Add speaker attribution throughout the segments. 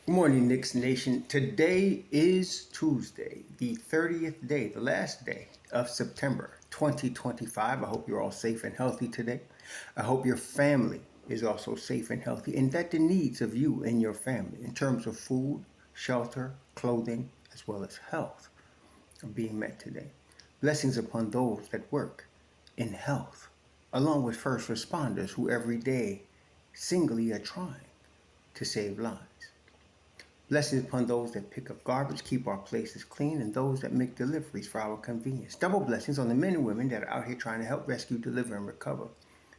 Speaker 1: Good morning, Knicks Nation. Today is Tuesday, the 30th day, the last day of September 2025. I hope you're all safe and healthy today. I hope your family is also safe and healthy and that the needs of you and your family in terms of food, shelter, clothing, as well as health are being met today. Blessings upon those that work in health, along with first responders who every day singly are trying to save lives. Blessings upon those that pick up garbage, keep our places clean, and those that make deliveries for our convenience. Double blessings on the men and women that are out here trying to help rescue, deliver, and recover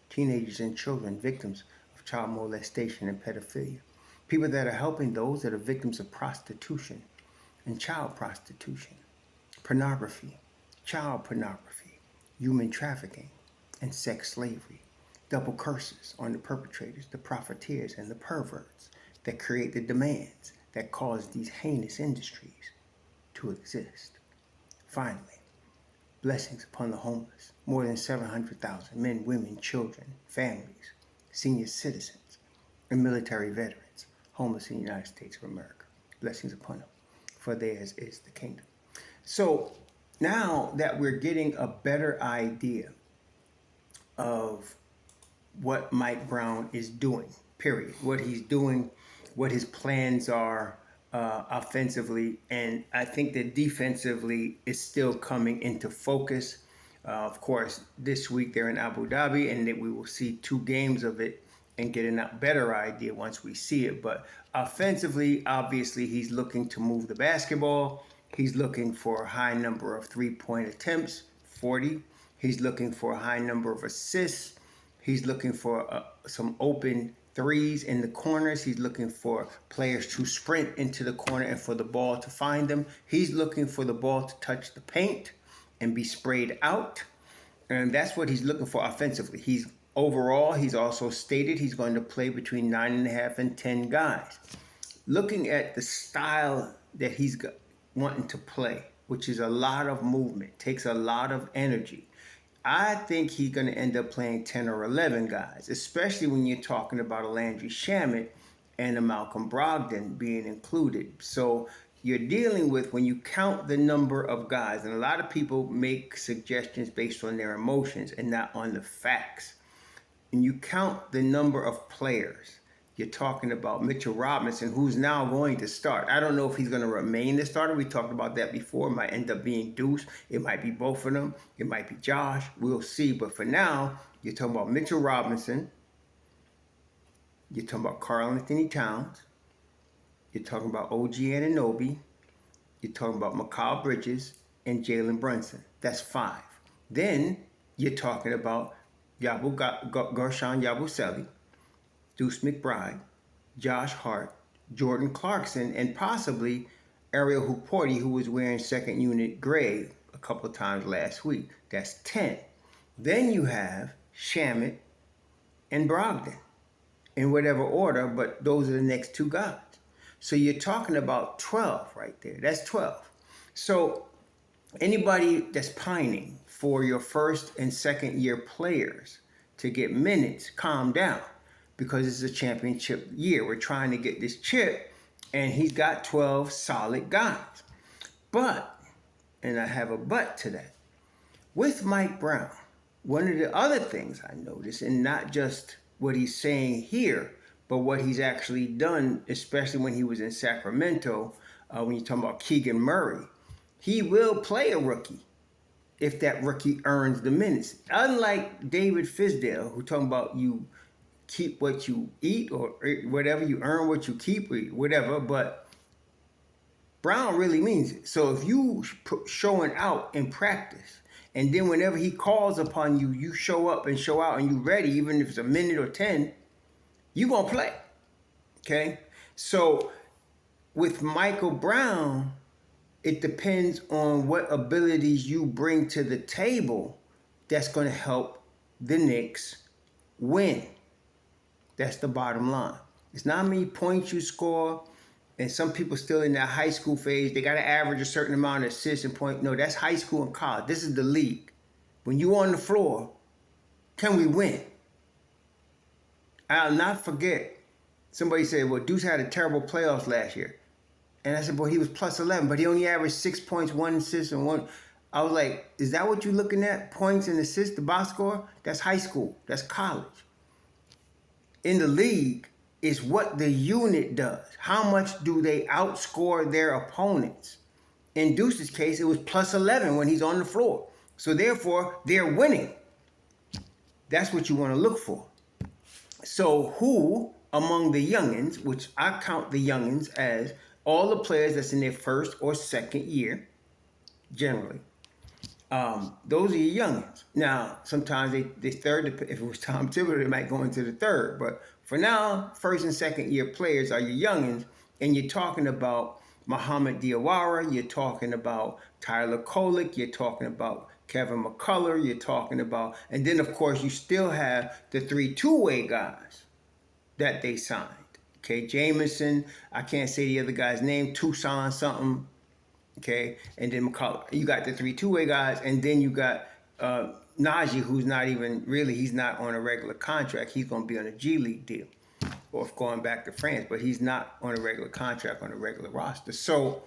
Speaker 1: teenagers and children victims of child molestation and pedophilia. People that are helping those that are victims of prostitution and child prostitution, pornography, child pornography, human trafficking, and sex slavery. Double curses on the perpetrators, the profiteers, and the perverts that create the demands that cause these heinous industries to exist. Finally, blessings upon the homeless, more than 700,000 men, women, children, families, senior citizens, and military veterans homeless in the United States of America. Blessings upon them, for theirs is the kingdom. So now that we're getting a better idea of what Mike Brown is doing, period, what he's doing, what his plans are offensively, and I think that defensively is still coming into focus. Of course, this week they're in Abu Dhabi, and that we will see 2 games of it and get a better idea once we see it. But offensively, obviously, he's looking to move the basketball. He's looking for a high number of three-point attempts, 40. He's looking for a high number of assists. He's looking for some open threes in the corners. He's looking for players to sprint into the corner and for the ball to find them. He's looking for the ball to touch the paint and be sprayed out. And that's what he's looking for offensively. He's also stated he's going to play between 9.5 and 10 guys. Looking at the style that he's wanting to play, which is a lot of movement, takes a lot of energy. I think he's going to end up playing 10 or 11 guys, especially when you're talking about a Landry Shamet and a Malcolm Brogdon being included. So you're dealing with, when you count the number of guys, and a lot of people make suggestions based on their emotions and not on the facts. And you count the number of players, you're talking about Mitchell Robinson, who's now going to start. I don't know if he's going to remain the starter. We talked about that before. It might end up being Deuce. It might be both of them. It might be Josh. We'll see. But for now, you're talking about Mitchell Robinson. You're talking about Karl Anthony Towns. You're talking about OG Anunoby. You're talking about Mikal Bridges and Jalen Brunson. That's 5. Then you're talking about Guerschon Yabusele, Deuce McBride, Josh Hart, Jordan Clarkson, and possibly Ariel Hukporti, who was wearing second unit gray a couple of times last week. That's 10. Then you have Shamet and Brogdon in whatever order, but those are the next 2 guys. So you're talking about 12 right there. That's 12. So anybody that's pining for your first and second year players to get minutes, calm down, because it's a championship year. We're trying to get this chip, and he's got 12 solid guys. But, and I have a but to that, with Mike Brown, one of the other things I noticed, and not just what he's saying here, but what he's actually done, especially when he was in Sacramento, when you're talking about Keegan Murray, he will play a rookie if that rookie earns the minutes. Unlike David Fisdale, who talking about you keep what you eat or whatever, you earn what you keep, or whatever, but Brown really means it. So if you showing out in practice, and then whenever he calls upon you, you show up and show out and you ready, even if it's a minute or 10, you gonna play, okay? So with Michael Brown, it depends on what abilities you bring to the table that's gonna help the Knicks win. That's the bottom line. It's not how many points you score, and some people still in that high school phase, they got to average a certain amount of assists and points. No, that's high school and college. This is the league. When you on the floor, can we win? I'll not forget somebody said, well, Deuce had a terrible playoffs last year. And I said, well, he was plus 11, but he only averaged 6 points, 1 assist, and one. I was like, is that what you're looking at? Points and assists, the box score? That's high school. That's college. In the league, it's what the unit does. How much do they outscore their opponents? In Deuce's case, it was plus 11 when he's on the floor. So therefore, they're winning. That's what you want to look for. So who among the youngins, which I count the youngins as all the players that's in their first or second year, generally, those are your youngins. Now, sometimes they third, if it was Tom Thibodeau, they might go into the third. But for now, first and second year players are your youngins. And you're talking about Muhammad Diawara, you're talking about Tyler Kolek, you're talking about Kevin McCullough, you're talking about, and then of course you still have the 3 two-way guys that they signed. Okay, Jameson, I can't say the other guy's name, Tucson something. Okay, and then McCullough. You got the 3 two-way guys, and then you got Najee, who's not even really, he's not on a regular contract. He's going to be on a G League deal, or going back to France, but he's not on a regular contract on a regular roster. So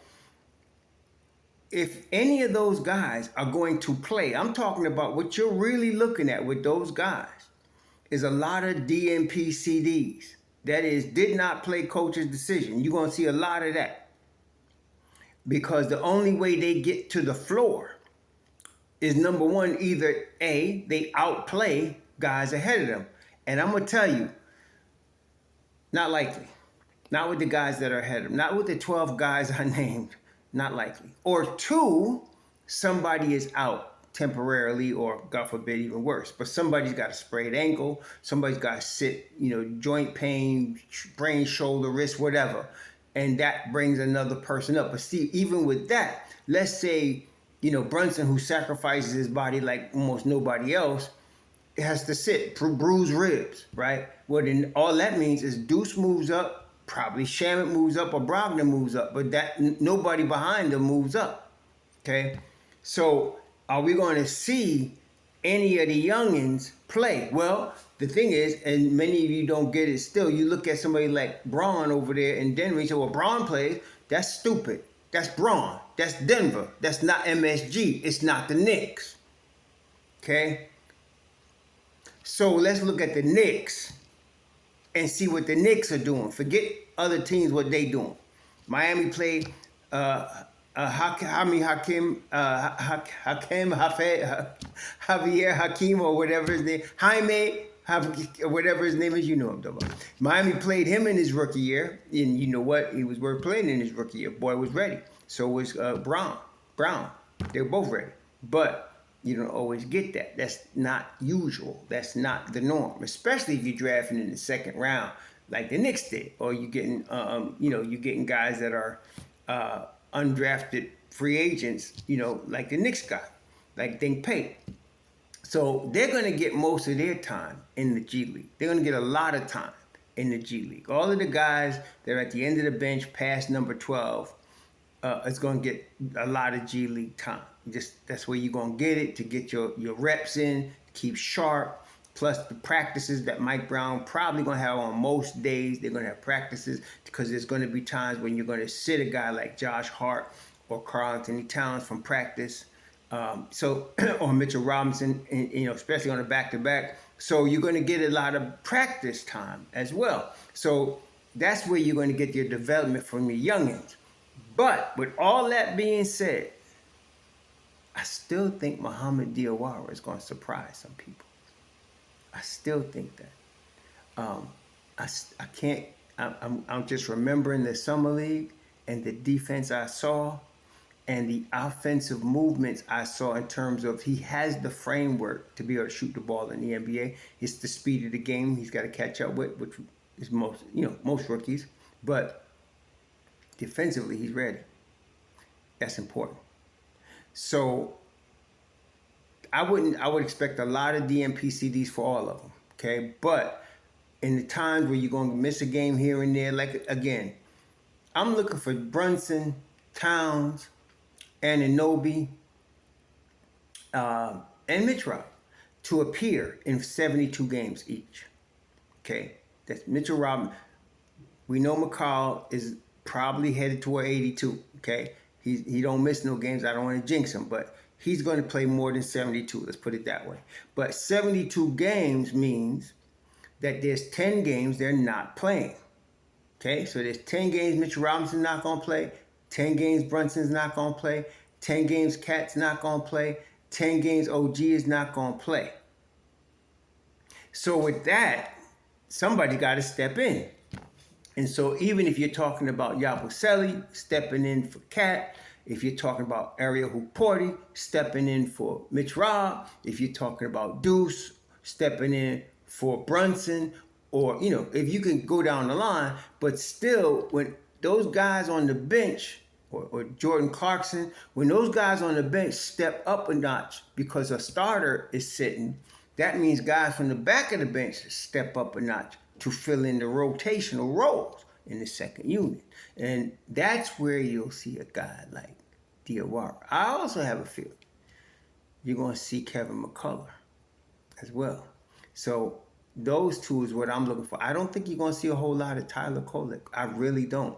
Speaker 1: if any of those guys are going to play, I'm talking about what you're really looking at with those guys is a lot of DNP CDs. That is, did not play coach's decision. You're going to see a lot of that. Because the only way they get to the floor is, number one, either A, they outplay guys ahead of them. And I'm going to tell you, not likely. Not with the guys that are ahead of them. Not with the 12 guys I named. Not likely. Or 2, somebody is out temporarily, or God forbid, even worse. But somebody's got a sprayed ankle. Somebody's got to sit, joint pain, brain, shoulder, wrist, whatever. And that brings another person up. But see, even with that, let's say, Brunson, who sacrifices his body like almost nobody else, has to sit, bruise ribs, right? Well, then all that means is Deuce moves up, probably Shamet moves up, or Brogdon moves up, but that nobody behind them moves up, okay? So are we going to see any of the youngins play? Well, the thing is, and many of you don't get it still, you look at somebody like Braun over there in Denver, you say, well, Braun plays. That's stupid. That's Braun. That's Denver. That's not MSG. It's not the Knicks. Okay? So let's look at the Knicks and see what the Knicks are doing. Forget other teams, what they doing. Miami played Javier Hakeem, or whatever his name, Jaime, whatever his name is, you know him, though. Miami played him in his rookie year, and you know what? He was worth playing in his rookie year. Boy was ready. So was Brown. They were both ready. But you don't always get that. That's not usual. That's not the norm, especially if you're drafting in the second round like the Knicks did, or you're getting, you're getting guys that are undrafted free agents, like the Knicks got, like Dink Pate. So they're going to get most of their time in the G League. They're going to get a lot of time in the G League. All of the guys that are at the end of the bench past number 12 is going to get a lot of G League time. That's where you're going to get it, to get your reps in, keep sharp, plus the practices that Mike Brown probably going to have on most days. They're going to have practices because there's going to be times when you're going to sit a guy like Josh Hart or Karl Anthony Towns from practice. Or Mitchell Robinson, especially on a back-to-back. So you're going to get a lot of practice time as well. So that's where you're going to get your development from your youngins. But with all that being said, I still think Muhammad Diawara is going to surprise some people. I still think that. I can't. I'm just remembering the summer league and the defense I saw, and the offensive movements I saw in terms of he has the framework to be able to shoot the ball in the NBA. It's the speed of the game he's got to catch up with, which is most rookies. But defensively, he's ready. That's important. So I would expect a lot of DNP CDs for all of them. Okay, but in the times where you're going to miss a game here and there, like again, I'm looking for Brunson, Towns, Anunoby, and Mitch Rob to appear in 72 games each. Okay, that's Mitchell Robinson. We know McCall is probably headed toward 82. Okay, he don't miss no games. I don't want to jinx him, but he's going to play more than 72. Let's put it that way. But 72 games means that there's 10 games they're not playing. Okay, so there's 10 games Mitchell Robinson's not going to play, 10 games Brunson's not going to play, 10 games Cat's not going to play, 10 games OG is not going to play. So with that, somebody got to step in. And so even if you're talking about Yabusele stepping in for Cat, if you're talking about Ariel Houporti stepping in for Mitch Rob, if you're talking about Deuce stepping in for Brunson, or, you know, if you can go down the line, but still, when those guys on the bench, or Jordan Clarkson, when those guys on the bench step up a notch because a starter is sitting, that means guys from the back of the bench step up a notch to fill in the rotational roles in the second unit. And that's where you'll see a guy like Diawara. I also have a feeling you're going to see Kevin McCullough as well. So those two is what I'm looking for. I don't think you're going to see a whole lot of Tyler Kolek. I really don't.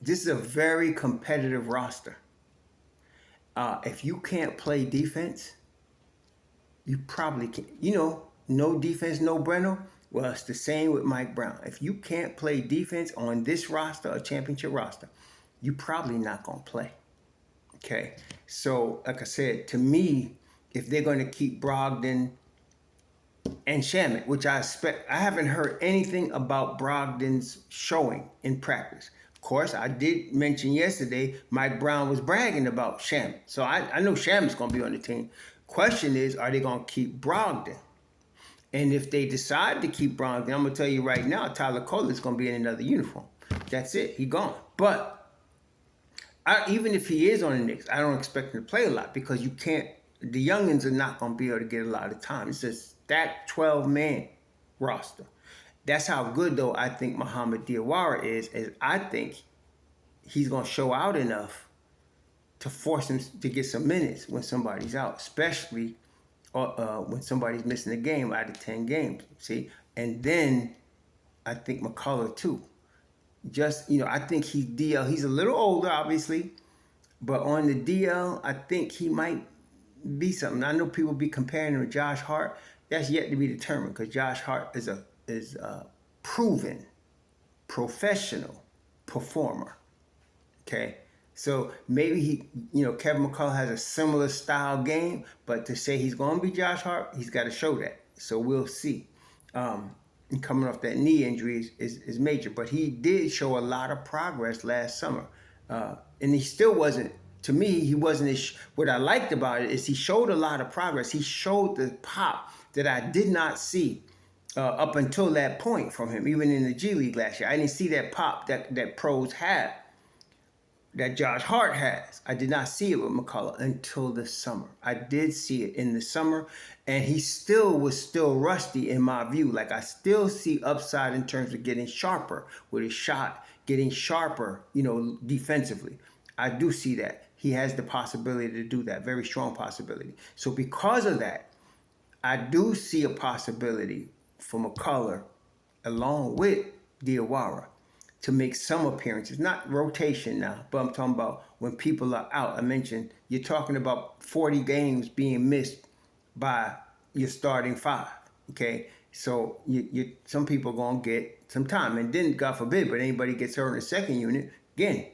Speaker 1: This is a very competitive roster. If you can't play defense, you probably can't. You know, no defense, no Breno. Well, it's the same with Mike Brown. If you can't play defense on this roster, a championship roster, you're probably not going to play. Okay? So, like I said, to me, if they're going to keep Brogdon and Shamet, which I expect, I haven't heard anything about Brogdon's showing in practice. Of course, I did mention yesterday Mike Brown was bragging about Shamet. So I know Shamet's going to be on the team. Question is, are they going to keep Brogdon? And if they decide to keep Brogdon, I'm going to tell you right now, Tyler Kolek is going to be in another uniform. That's it. He gone. But even if he is on the Knicks, I don't expect him to play a lot because you can't, the Youngins are not going to be able to get a lot of time. It's just that 12-man roster. That's how good, though, I think Muhammad Diawara is I think he's going to show out enough to force him to get some minutes when somebody's out, especially when somebody's missing a game out of 10 games, see? And then I think McCullough, too. Just, you know, I think he's DL. He's a little older, obviously, but on the DL, I think he might be something. I know people be comparing him to Josh Hart. That's yet to be determined because Josh Hart is a proven professional performer. Okay, so maybe he, you know, Kevin McCullough has a similar style game, but to say he's going to be Josh Hart, he's got to show that. So we'll see. And coming off that knee injury is major, but he did show a lot of progress last summer, and he still wasn't. To me, he wasn't as. What I liked about it is he showed a lot of progress. He showed the pop that I did not see up until that point from him, even in the G League last year. I didn't see that pop that pros have, that Josh Hart has. I did not see it with McCullough until the summer. I did see it in the summer, and he was still rusty in my view. Like, I still see upside in terms of getting sharper with his shot, getting sharper, you know, defensively. I do see that. He has the possibility to do that, very strong possibility. So because of that, I do see a possibility for McCullough, along with Diawara, to make some appearances. Not rotation now, but I'm talking about when people are out. I mentioned you're talking about 40 games being missed by your starting five, okay? So some people are going to get some time. And then, God forbid, but anybody gets hurt in the second unit, again,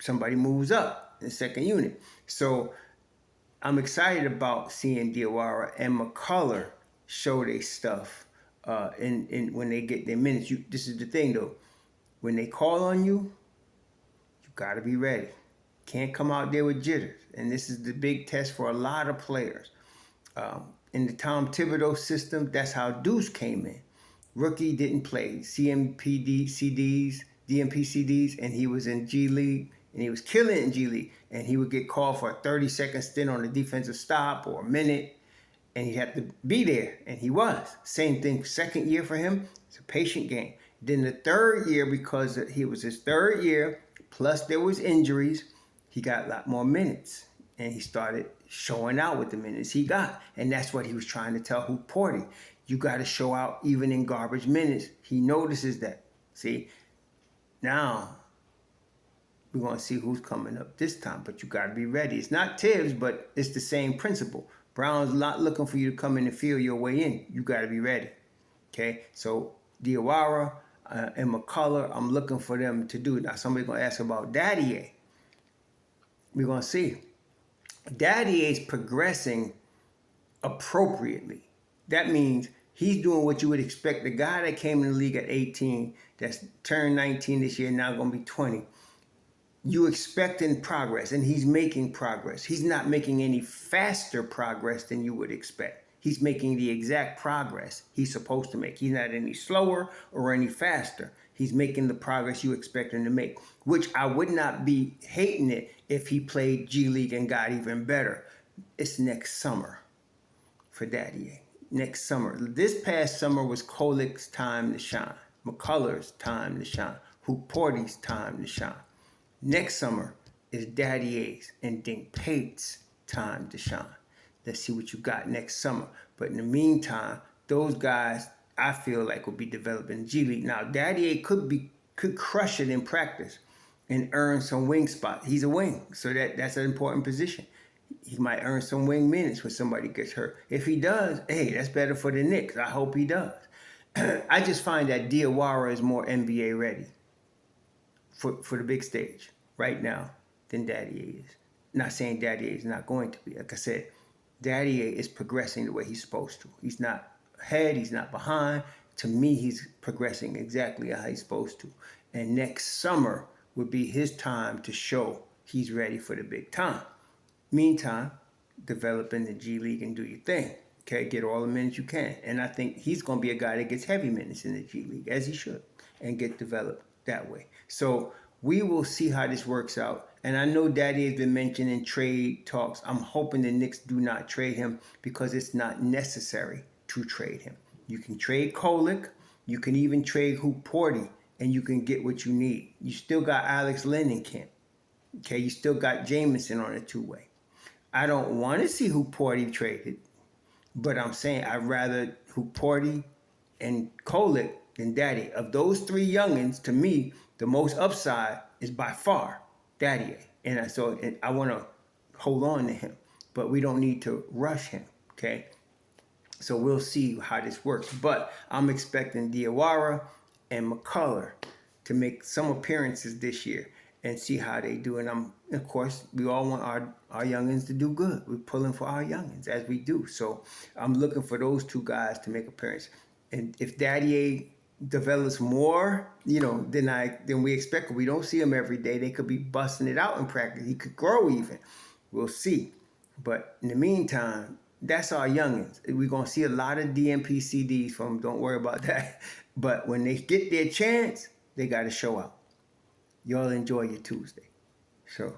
Speaker 1: somebody moves up in the second unit. So I'm excited about seeing Diawara and McCullough show their stuff when they get their minutes. This is the thing, though. When they call on you, you got to be ready. Can't come out there with jitters. And this is the big test for a lot of players. In the Tom Thibodeau system, that's how Deuce came in. Rookie didn't play DMP CDs, and he was in G League, and he was killing it in G League. And he would get called for a 30-second stint on a defensive stop or a minute, and he had to be there, and he was. Same thing, second year for him, it's a patient game. Then the third year, because he was his third year, plus there was injuries, he got a lot more minutes. And he started showing out with the minutes he got. And that's what he was trying to tell Houporti. You got to show out even in garbage minutes. He notices that. See, now we're going to see who's coming up this time, but you got to be ready. It's not Tibbs, but it's the same principle. Brown's not looking for you to come in and feel your way in. You got to be ready. Okay, so Diawara and McCullough, I'm looking for them to do. Now, somebody's going to ask about Dadiet. We're going to see. Dadiet's progressing appropriately. That means he's doing what you would expect. The guy that came in the league at 18, that's turned 19 this year, now going to be 20. You expecting progress, and he's making progress. He's not making any faster progress than you would expect. He's making the exact progress he's supposed to make. He's not any slower or any faster. He's making the progress you expect him to make, which I would not be hating it if he played G League and got even better. It's next summer for Dadiet. Next summer. This past summer was Kolik's time to shine, McCullough's time to shine, Hooporty's time to shine. Next summer is Dadiet's and Dink Pate's time to shine. Let's see what you got next summer. But in the meantime, those guys I feel like will be developing G League. Now, Dadiet could crush it in practice and earn some wing spot. He's a wing, so that's an important position. He might earn some wing minutes when somebody gets hurt. If he does, hey, that's better for the Knicks. I hope he does. I just find that Diawara is more NBA ready for the big stage right now than Dadiet is. Not saying Dadiet is not going to be. Like I said, Dadiet is progressing the way he's supposed to. He's not ahead, he's not behind. To me, he's progressing exactly how he's supposed to. And next summer would be his time to show he's ready for the big time. Meantime, develop in the G League and do your thing. Okay, get all the minutes you can. And I think he's going to be a guy that gets heavy minutes in the G League, as he should, and get developed that way. So we will see how this works out. And I know Daddy has been mentioned in trade talks. I'm hoping the Knicks do not trade him because it's not necessary to trade him. You can trade Kolik. You can even trade Hooporty, and you can get what you need. You still got Alex Len in camp. Okay, you still got Jamison on a two-way. I don't want to see Hooporty traded, but I'm saying I'd rather Hooporty and Kolik than Dadiet. Of those three youngins, to me, the most upside is by far Dadiet. And I want to hold on to him, but we don't need to rush him, okay? So we'll see how this works. But I'm expecting Diawara and McCullough to make some appearances this year and see how they do. And of course, we all want our youngins to do good. We're pulling for our youngins, as we do. So I'm looking for those two guys to make appearances. And if Dadiet develops more, than we expect, we don't see him every day. They could be busting it out in practice. He could grow even. We'll see. But in the meantime, that's our youngins. We're going to see a lot of DMP CDs from them. Don't worry about that. But when they get their chance, they got to show out. Y'all enjoy your Tuesday. So.